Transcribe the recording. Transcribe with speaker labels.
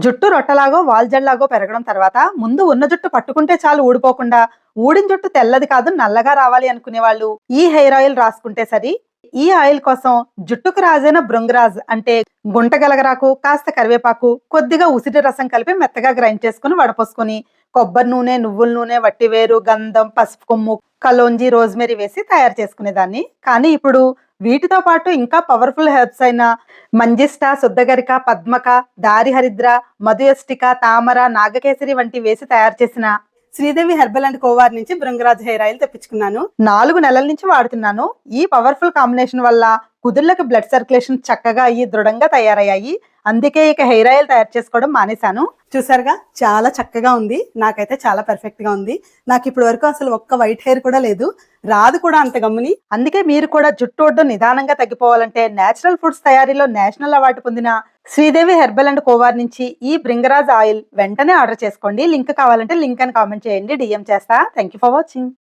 Speaker 1: జుట్టు రొట్టలాగో, వాల్జల్లాగో పెరగడం తర్వాత ముందు ఉన్న జుట్టు పట్టుకుంటే చాలు ఊడిపోకుండా, ఊడిన జుట్టు తెల్లది కాదు నల్లగా రావాలి అనుకునేవాళ్ళు ఈ హెయిర్ ఆయిల్ రాసుకుంటే సరి. ఈ ఆయిల్ కోసం జుట్టుకు రాజైన భృంగరాజ్ అంటే గుంటగలగరాకు, కాస్త కరివేపాకు, కొద్దిగా ఉసిరి రసం కలిపి మెత్తగా గ్రైండ్ చేసుకుని వడపోసుకొని, కొబ్బరి నూనె, నువ్వుల నూనె, వట్టివేరు, గంధం, పసుపు కొమ్ము, కలోంజి, రోజ్మెరీ వేసి తయారు చేసుకునేదాన్ని. కానీ ఇప్పుడు వీటితో పాటు ఇంకా పవర్ఫుల్ హెర్బ్స్ అయిన మంజిష్ట, శుద్ధగరిక, పద్మక, దారిహరిద్ర, మధుయష్టిక, తామర, నాగకేసరి వంటి వేసి తయారు చేసిన శ్రీదేవి హెర్బల్ అండ్ కోవార్ నుంచి భృంగరాజ్ హెయిర్ ఆయిల్ తెప్పించుకున్నాను. 4 నెలల నుంచి వాడుతున్నాను. ఈ పవర్ఫుల్ కాంబినేషన్ వల్ల కుదుర్లకు బ్లడ్ సర్క్యులేషన్ చక్కగా అయ్యి దృఢంగా తయారయ్యాయి. అందుకే ఇక హెయిర్ ఆయిల్ తయారు చేసుకోవడం మానేశాను. చూసారుగా, చాలా చక్కగా ఉంది. నాకైతే చాలా పర్ఫెక్ట్ గా ఉంది. నాకు ఇప్పటి వరకు అసలు ఒక్క వైట్ హెయిర్ కూడా లేదు, రాదు కూడా అంత గమ్ముని. అందుకే మీరు కూడా జుట్టు ఒడ్డు నిదానంగా తగ్గిపోవాలంటే నేచురల్ ఫుడ్స్ తయారీలో నేషనల్ అవార్డు పొందిన శ్రీదేవి హెర్బల్ అండ్ కోవార్ నుంచి ఈ భృంగరాజ్ ఆయిల్ వెంటనే ఆర్డర్ చేసుకోండి. లింక్ కావాలంటే లింక్ అని కామెంట్ చేయండి, డిఎం చేస్తా. Thank you for watching.